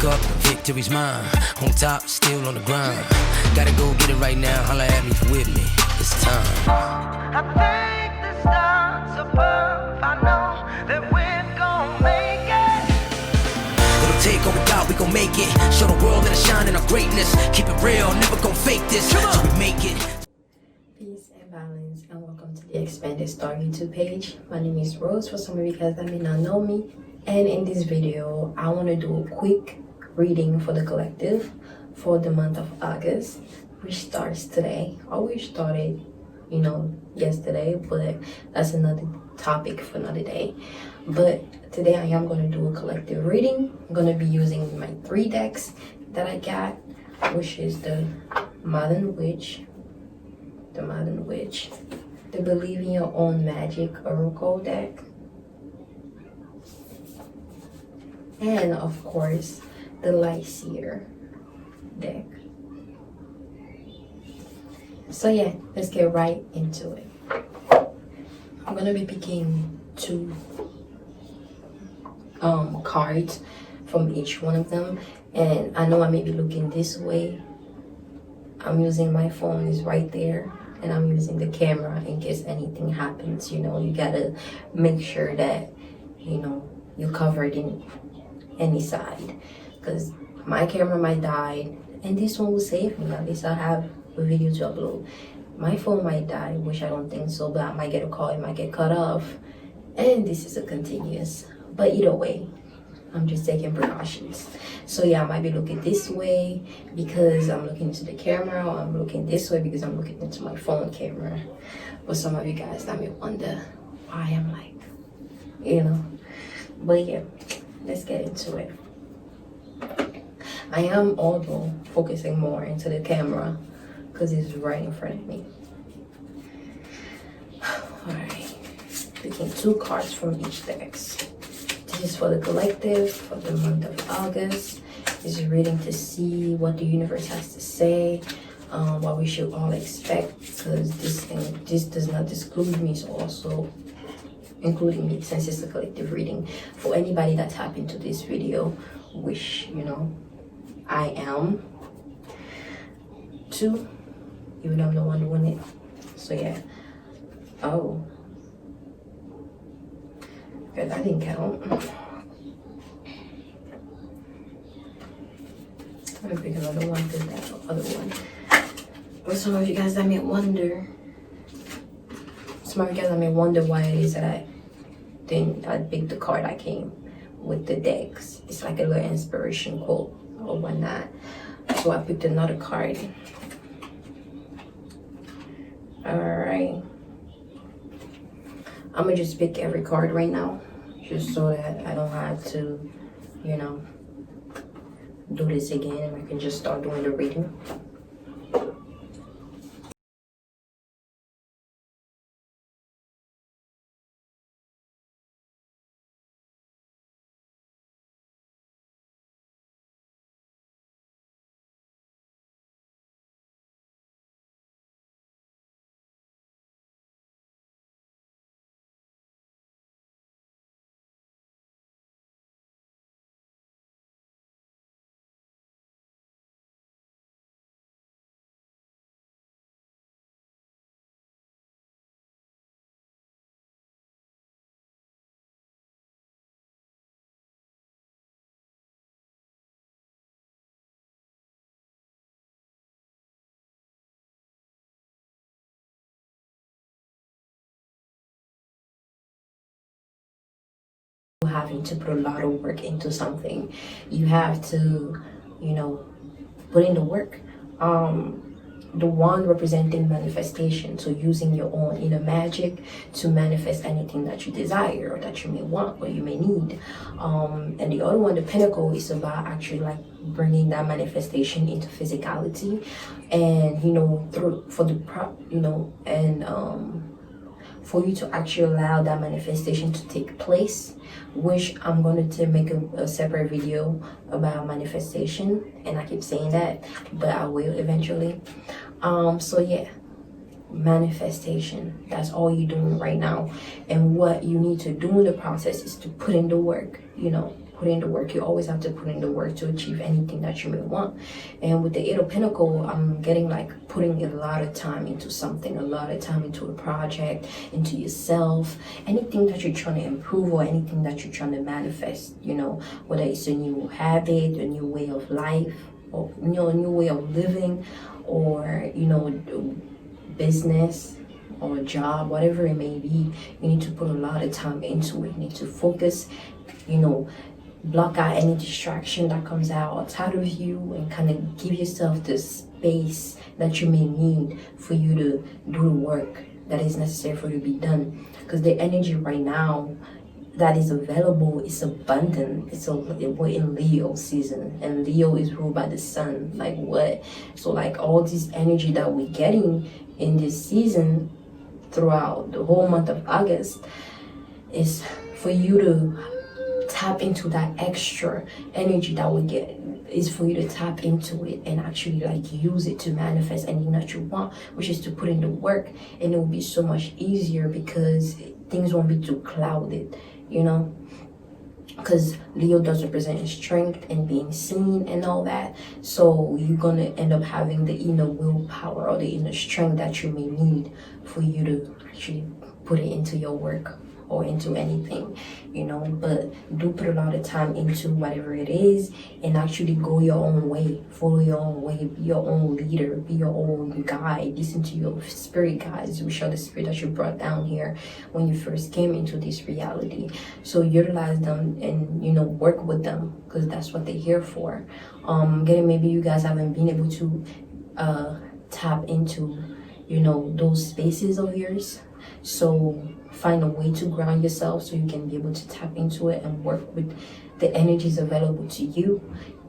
wake up, victory's mine. On top, still on the grind. Gotta go get it right now. Holla at me if you with me. It's time. I thank the stars above. I know that we're gonna make it. It'll take all we got, we gon' make it. Show the world that I shine in our greatness. Keep it real, never gon' fake this. Till we make it. Peace and balance, and welcome to the Expanded Star YouTube page. My name is Rose, for some of you guys that may not know me. And in this video, I want to do a quick reading for the collective for the month of August, which starts today. Or we started, yesterday, but that's another topic for another day. But today I am going to do a collective reading. I'm going to be using my 3 decks that I got, which is the Modern Witch, the Believe in Your Own Magic Oracle deck, and of course the Seer deck. So yeah, let's get right into it. I'm gonna be picking 2 cards from each one of them, and I know I may be looking this way. I'm using my phone is right there, and I'm using the camera in case anything happens. You gotta make sure that you're covered in any side, because my camera might die and this one will save me. At least I have a video to upload. My phone might die, which I don't think so, but I might get a call, it might get cut off, and this is a continuous. But either way, I'm just taking precautions. So yeah, I might be looking this way because I'm looking into the camera, or I'm looking this way because I'm looking into my phone camera. But some of you guys that may wonder why I'm like, but yeah, let's get into it. I am although focusing more into the camera because it's right in front of me. Alright, picking 2 cards from each deck. This is for the collective for the month of August. This is reading to see what the universe has to say, what we should all expect, because this does not exclude me, so also including me, since it's a collective reading. For anybody that tapped into this video, which I am too, even though I'm the one doing it. So yeah. Oh, good, I didn't count. I'm gonna pick another one than that other one. But some of you guys that may wonder, why it is that I picked the card I came with the decks. It's like a little inspiration quote or whatnot. So I picked another card. Alright. I'm gonna just pick every card right now, just so that I don't have to, do this again, and I can just start doing the reading. Having to put a lot of work into something, you have to put in the work. The one representing manifestation, so using your own inner magic to manifest anything that you desire or that you may want or you may need. And the other one, the pinnacle, is about actually like bringing that manifestation into physicality, and for you to actually allow that manifestation to take place, which I'm going to make a separate video about manifestation, and I keep saying that, but I will eventually. So yeah, manifestation, that's all you're doing right now, and what you need to do in the process is to put in the work, put in the work. You always have to put in the work to achieve anything that you may want. And with the Eight of Pentacle, I'm getting like putting a lot of time into something, a lot of time into a project, into yourself, anything that you're trying to improve or anything that you're trying to manifest, you know, whether it's a new habit, a new way of life, or, you know, a new way of living, or, you know, business or a job, whatever it may be. You need to put a lot of time into it. You need to focus, you know, block out any distraction that comes outside of you, and kind of give yourself the space that you may need for you to do the work that is necessary for you to be done. Because the energy right now that is available is abundant. We're in Leo season, and Leo is ruled by the sun. Like what? So like all this energy that we're getting in this season throughout the whole month of August is for you to tap into that extra energy that we get. Is for you to tap into it and actually like use it to manifest anything that you want, which is to put in the work. And it will be so much easier because things won't be too clouded, you know, because Leo does represent strength and being seen and all that. So you're gonna end up having the inner willpower or the inner strength that you may need for you to actually put it into your work or into anything, you know. But do put a lot of time into whatever it is, and actually go your own way, follow your own way, be your own leader, be your own guide. Listen to your spirit guides, which are the spirit that you brought down here when you first came into this reality. So utilize them and, you know, work with them, because that's what they're here for. Getting, maybe you guys haven't been able to tap into, you know, those spaces of yours. So find a way to ground yourself so you can be able to tap into it and work with the energies available to you,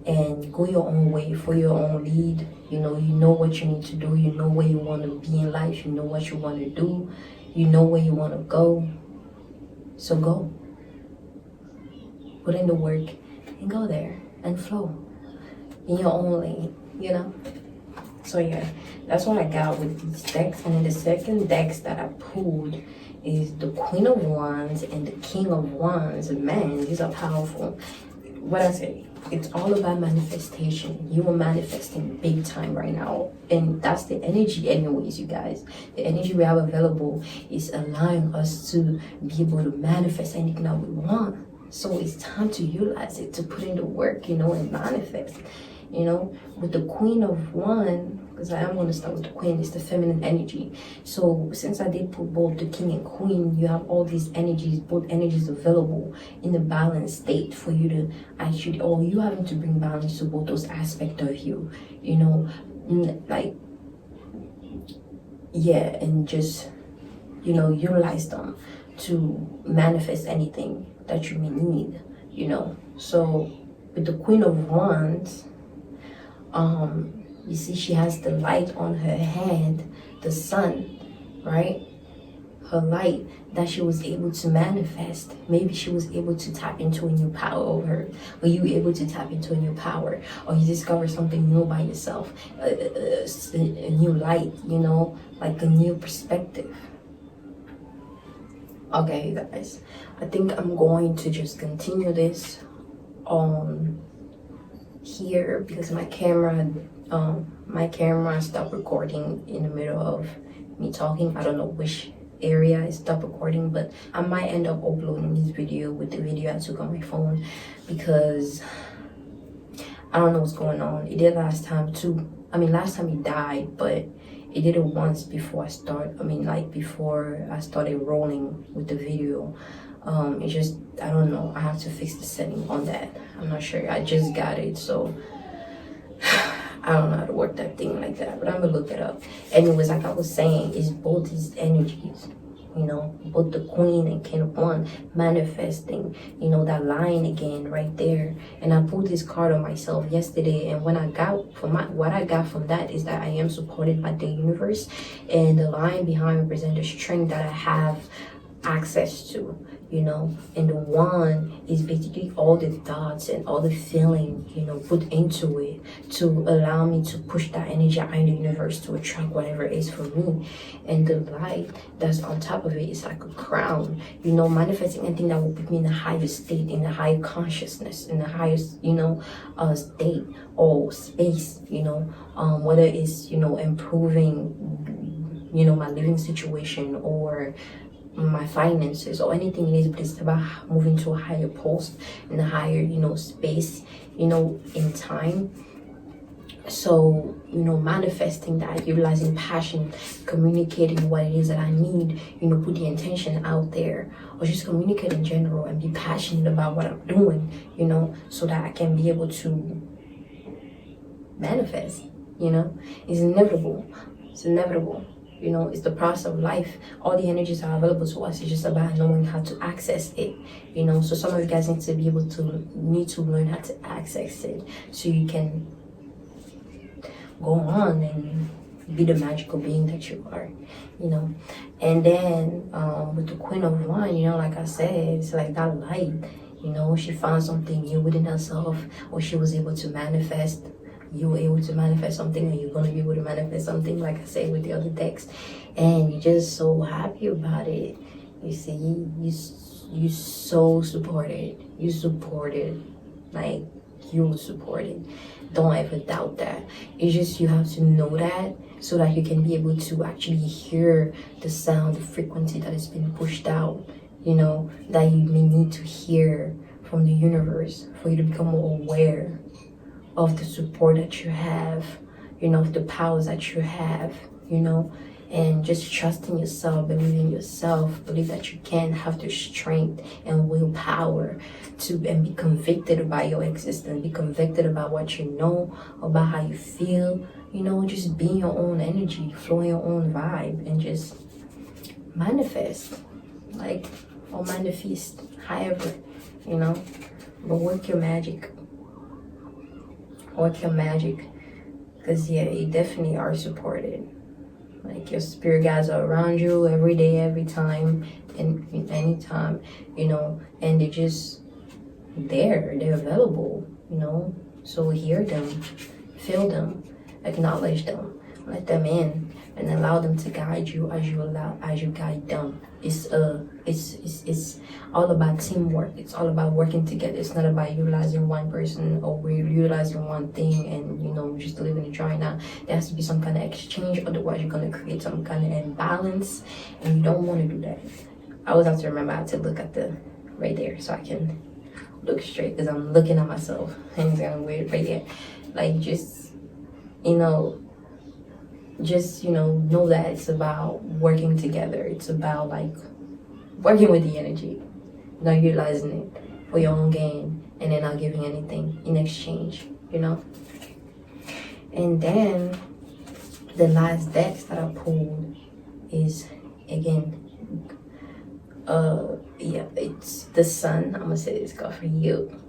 and go your own way for your own lead. You know what you need to do. You know where you want to be in life. You know what you want to do. You know where you want to go. So go. Put in the work and go there and flow in your own lane, you know. So yeah, that's what I got with these decks. And then the second decks that I pulled is the Queen of Wands and the King of Wands. Man, these are powerful. What I say, it's all about manifestation. You are manifesting big time right now, and that's the energy anyways, you guys. The energy we have available is allowing us to be able to manifest anything that we want. So it's time to utilize it, to put in the work, you know, and manifest. You know, with the Queen of Wands, because I am going to start with the Queen, it's the feminine energy. So since I did put both the King and Queen, you have all these energies, both energies available in the balanced state for you to actually, or you having to bring balance to both those aspects of you, you know, like, yeah, and just, you know, utilize them to manifest anything that you may need, you know. So with the Queen of Wands, you see she has the light on her hand, the sun, right? Her light that she was able to manifest. Maybe she was able to tap into a new power over her. Were you able to tap into a new power? Or you discover something new by yourself? A new light, you know, like a new perspective. Okay, guys, I think I'm going to just continue this on here because my camera stopped recording in the middle of me talking. I don't know which area it stopped recording, but I might end up uploading this video with the video I took on my phone, because I don't know what's going on. It did last time too. I mean, last time it died, but it did it once before I started rolling with the video. It just, I don't know, I have to fix the setting on that. I'm not sure, I just got it, so I don't know how to work that thing like that, but I'm gonna look it up. Anyways, like I was saying, it's both these energies, you know, both the Queen and King of Wands manifesting, you know, that line again right there. And I pulled this card on myself yesterday, and when I got what I got from that is that I am supported by the universe, and the line behind represents the strength that I have access to, you know, and the one is basically all the thoughts and all the feeling, you know, put into it to allow me to push that energy out in the universe to attract whatever it is for me. And the light that's on top of it is like a crown, you know, manifesting anything that will put me in the highest state, in the higher consciousness, in the highest, you know, state or space, you know, whether it's, you know, improving, you know, my living situation or my finances or anything it is, but it's about moving to a higher post in a higher, you know, space, you know, in time. So, you know, manifesting that, utilizing passion, communicating what it is that I need, you know, put the intention out there, or just communicate in general and be passionate about what I'm doing, you know, so that I can be able to manifest, you know. It's inevitable. It's inevitable. You know, it's the process of life. All the energies are available to us. It's just about knowing how to access it. You know, so some of you guys need to learn how to access it so you can go on and be the magical being that you are. You know, and then with the Queen of Wine, you know, like I said, it's like that light. You know, she found something new within herself, or she was able to manifest. You were able to manifest something, and you're going to be able to manifest something, like I said with the other text, and you're just so happy about it. You see, you so supported. You supported, like you supported. Don't ever doubt that. It's just you have to know that so that you can be able to actually hear the sound, the frequency that is being pushed out. You know, that you may need to hear from the universe for you to become more aware of the support that you have, you know, of the powers that you have, you know, and just trusting yourself, believing yourself, believe that you can have the strength and willpower to and be convicted about your existence, be convicted about what you know, about how you feel, you know, just be your own energy, flow your own vibe, and just manifest, like, or manifest, however, you know, but work your magic. Work your magic, because yeah, you definitely are supported. Like your spirit guides are around you every day, every time, and anytime, you know, and they're just there, they're available, you know. So hear them, feel them, acknowledge them, let them in, and allow them to guide you as you guide them. It's all about teamwork. It's all about working together. It's not about utilizing one person or we're utilizing one thing and, you know, just living and trying out. There has to be some kind of exchange, otherwise you're going to create some kind of imbalance, and you don't want to do that. I always have to remember I have to look at the right there so I can look straight, because I'm looking at myself and it's kind of weird right there. Like, just, you know, know that it's about working together. It's about like working with the energy, not utilizing it for your own gain, and then not giving anything in exchange, you know. And then the last deck that I pulled is, again, it's the Sun. I'm gonna say this card for you.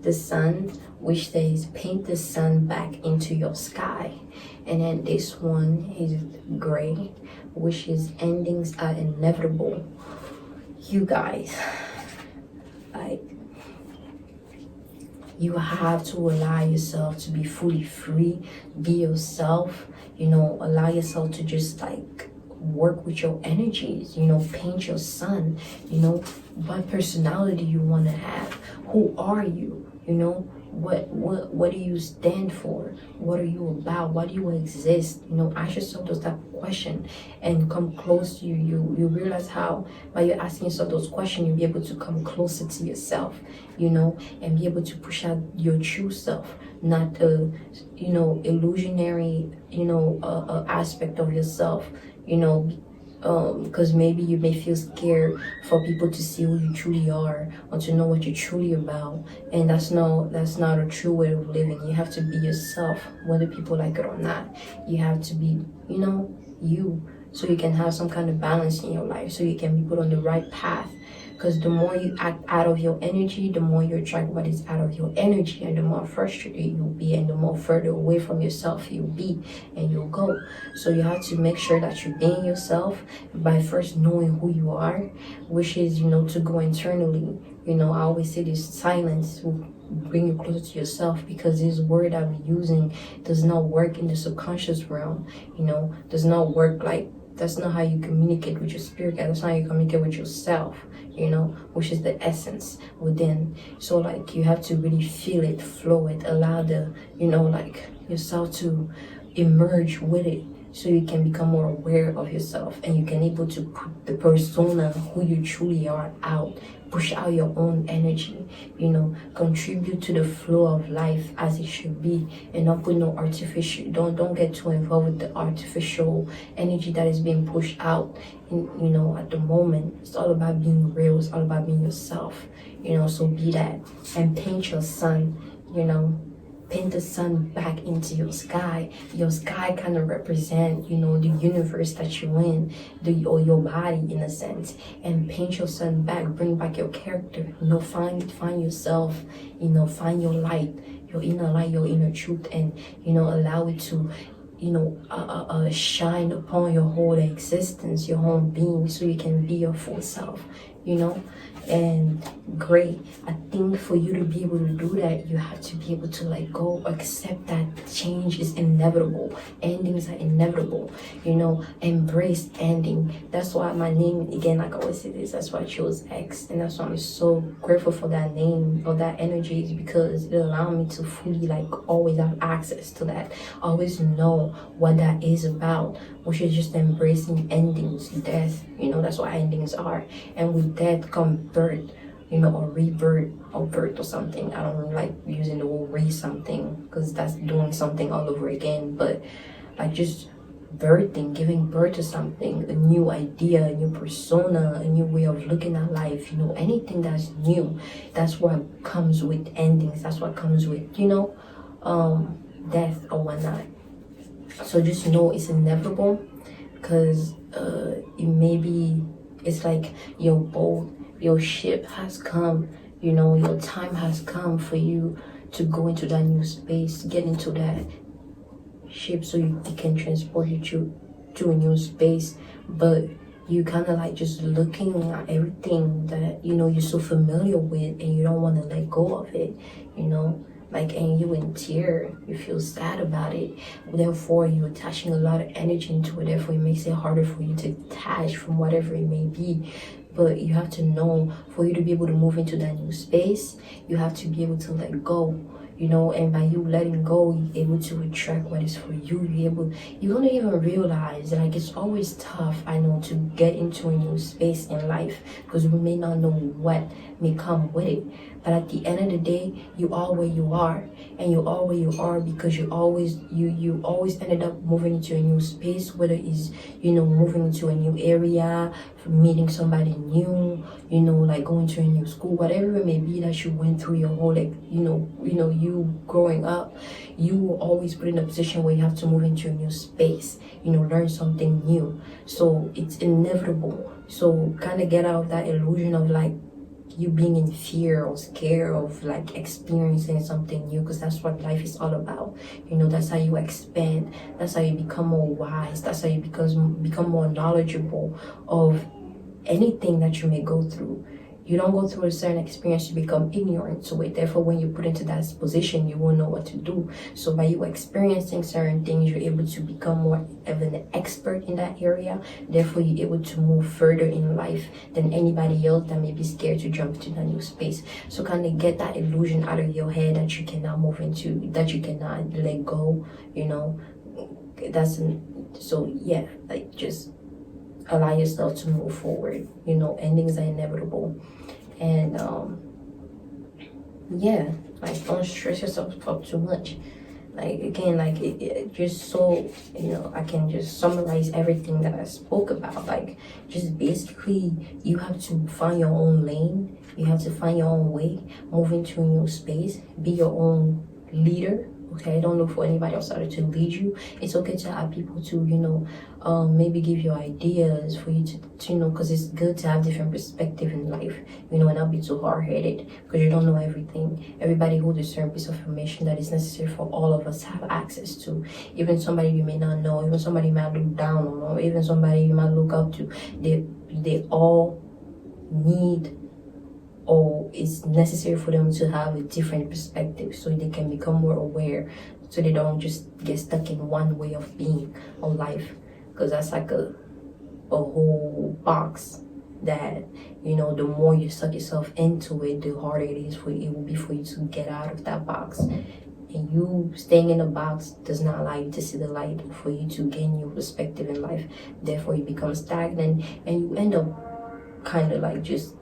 The Sun, which says paint the sun back into your sky. And then this one is gray, which is endings are inevitable. You guys, like, you have to allow yourself to be fully free, be yourself, you know, allow yourself to just like work with your energies, you know, paint your sun, you know, what personality you want to have, who are you, you know, what do you stand for, what are you about, why do you exist, you know. Ask yourself those type of questions and come close to you realize how by you asking yourself those questions you'll be able to come closer to yourself, you know, and be able to push out your true self, not the, you know, illusionary, you know, aspect of yourself, you know, because maybe you may feel scared for people to see who you truly are or to know what you're truly about, and that's not a true way of living. You have to be yourself, whether people like it or not. You have to be, you know, you, so you can have some kind of balance in your life, so you can be put on the right path because the more you act out of your energy, the more you attract what is out of your energy, and the more frustrated you'll be, and the more further away from yourself you'll be, and you'll go. So you have to make sure that you're being yourself by first knowing who you are, which is, to go internally. I always say this: silence will bring you closer to yourself, because this word that we're using does not work in the subconscious realm. Does not work like, that's not how you communicate with your spirit, and that's not how you communicate with yourself, which is the essence within. So like, you have to really feel it, flow it, allow the, like, yourself to emerge with it, so you can become more aware of yourself, and you can able to put the persona who you truly are out, push out your own energy, contribute to the flow of life as it should be, and not put no artificial, don't get too involved with the artificial energy that is being pushed out at the moment. It's all about being real, it's all about being yourself, so be that. And paint your sun, paint the sun back into your sky. Your sky kind of represent, the universe that you're in, or your body in a sense. And paint your sun back, bring back your character. Find yourself. Find your light, your inner light, your inner truth, and allow it to shine upon your whole existence, your whole being, so you can be your full self. And great. I think for you to be able to do that, you have to be able to let go, accept that change is inevitable, endings are inevitable, embrace ending. That's why my name, again, like I always say this, that's why I chose X, and that's why I'm so grateful for that name, or that energy, is because it allowed me to fully, like, always have access to that, always know what that is about, which is just embracing endings, death. That's what endings are. And with death come birth, or rebirth, or birth, or something. I don't really like using the word something, because that's doing something all over again. But like, just birthing, giving birth to something, a new idea, a new persona, a new way of looking at life, anything that's new, that's what comes with endings. That's what comes with, death or whatnot. So just know it's inevitable, because it's like your boat, your ship has come, your time has come for you to go into that new space, get into that ship, so it can transport you to a new space. But you kind of like just looking at everything that you're so familiar with, and you don't want to let go of it, and you in tear, you feel sad about it, therefore you're attaching a lot of energy into it, therefore it makes it harder for you to detach from whatever it may be. But you have to know, for you to be able to move into that new space, you have to be able to let go, and by you letting go, you're able to attract what is for you. You don't even realize, like, it's always tough, I know, to get into a new space in life, because we may not know what may come with it. But at the end of the day, you are where you are, and you are where you are because you always ended up moving into a new space, whether it's moving into a new area, meeting somebody new, like going to a new school, whatever it may be that you went through your whole, like, you growing up, you were always put in a position where you have to move into a new space, learn something new. So it's inevitable. So kind of get out of that illusion of like you being in fear or scared of like experiencing something new, because that's what life is all about. That's how you expand, that's how you become more wise, that's how you become more knowledgeable of anything that you may go through. You don't go through a certain experience to become ignorant to it. Therefore, when you put into that position, you won't know what to do. So by you experiencing certain things, you're able to become more of an expert in that area. Therefore, you're able to move further in life than anybody else that may be scared to jump into that new space. So kind of get that illusion out of your head that you cannot move into, that you cannot let go, just allow yourself to move forward. Endings are inevitable. And like, don't stress yourself up too much. Like, again, like it just so I can just summarize everything that I spoke about. Like, just basically, you have to find your own lane, you have to find your own way, move into a new space, be your own leader, Okay, don't look for anybody outside to lead you. It's okay to have people to, you know, maybe give you ideas for you to you know, because it's good to have different perspective in life, you know, and not be too hard-headed because you don't know everything. Everybody holds a certain piece of information that is necessary for all of us to have access to. Even somebody you may not know, even somebody you might look down on, or even somebody you might look up to, they all need, or it's necessary for them to have a different perspective so they can become more aware, so they don't just get stuck in one way of being or life, because that's like a whole box that, you know, the more you suck yourself into it, the harder it is for you, it will be for you to get out of that box. And you staying in the box does not allow you to see the light for you to gain new perspective in life. Therefore you become stagnant and you end up kind of like just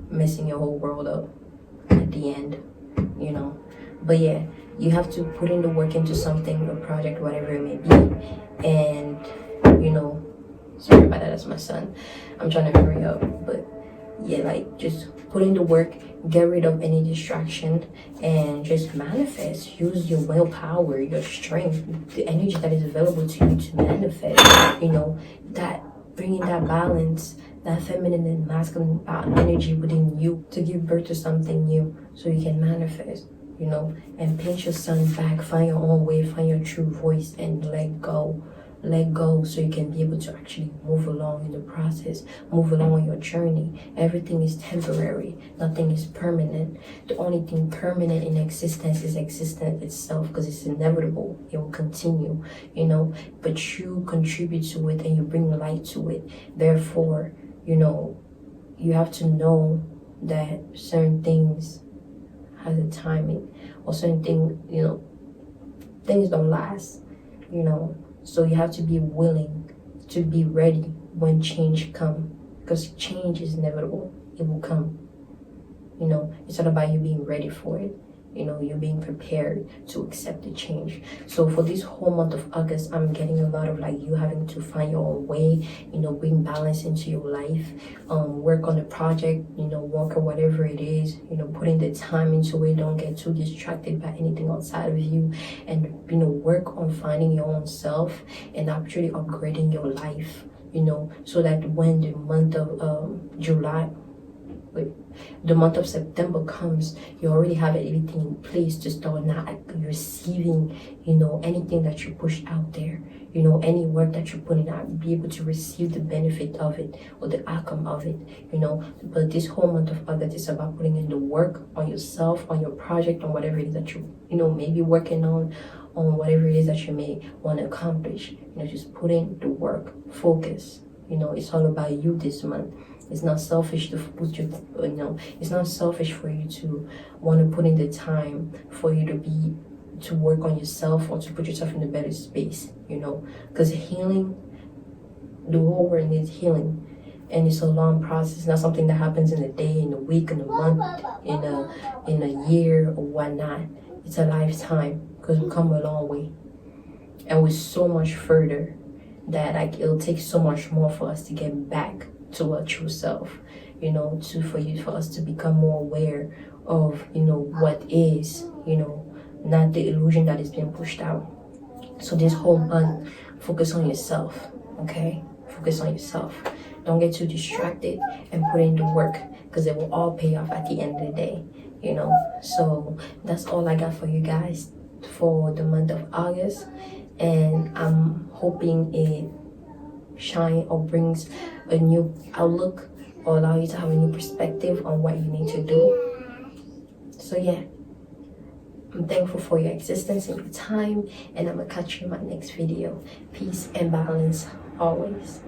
messing your whole world up at the end, you know. But yeah, you have to put in the work into something, a project, whatever it may be. And you know, sorry about that, that's my son, I'm trying to hurry up. But yeah, like, just put in the work, get rid of any distraction, and just manifest. Use your willpower, your strength, the energy that is available to you to manifest, you know, that bringing that balance, that feminine and masculine energy within you to give birth to something new so you can manifest, you know, and pinch your sun back, find your own way, find your true voice, and let go so you can be able to actually move along in the process, move along on your journey. Everything is temporary, nothing is permanent. The only thing permanent in existence is existence itself, because it's inevitable, it will continue, you know, but you contribute to it and you bring light to it. Therefore, you know, you have to know that certain things has a timing, or certain things, you know, things don't last, you know. So you have to be willing to be ready when change comes, because change is inevitable. It will come. You know, it's not about you being ready for it. You know, you're being prepared to accept the change. So for this whole month of August, I'm getting a lot of like you having to find your own way, you know, bring balance into your life, work on a project, you know, work or whatever it is, you know, putting the time into it. Don't get too distracted by anything outside of you, and, you know, work on finding your own self and actually upgrading your life, you know, so that when the month of the month of September comes, you already have everything in place to start now receiving, you know, anything that you push out there, you know, any work that you're putting out, be able to receive the benefit of it or the outcome of it, you know. But this whole month of August is about putting in the work on yourself, on your project, on whatever it is that you know, maybe working on whatever it is that you may want to accomplish. You know, just put in the work, focus. You know, it's all about you this month. It's not selfish to put you know, it's not selfish for you to want to put in the time for you to work on yourself or to put yourself in a better space, you know, because healing, the whole world needs healing, and it's a long process. It's not something that happens in a day, in a week, in a month, in a year or whatnot. It's a lifetime, because we come a long way, and we're so much further that like it'll take so much more for us to get back to our true self, you know, for us to become more aware of, you know, what is, you know, not the illusion that is being pushed out. So this whole month, focus on yourself, okay? Focus on yourself. Don't get too distracted, and put in the work, because it will all pay off at the end of the day, you know. So that's all I got for you guys for the month of August, and I'm hoping it shine or brings a new outlook, or allow you to have a new perspective on what you need to do. So yeah, I'm thankful for your existence and your time, and I'm gonna catch you in my next video. Peace and balance always.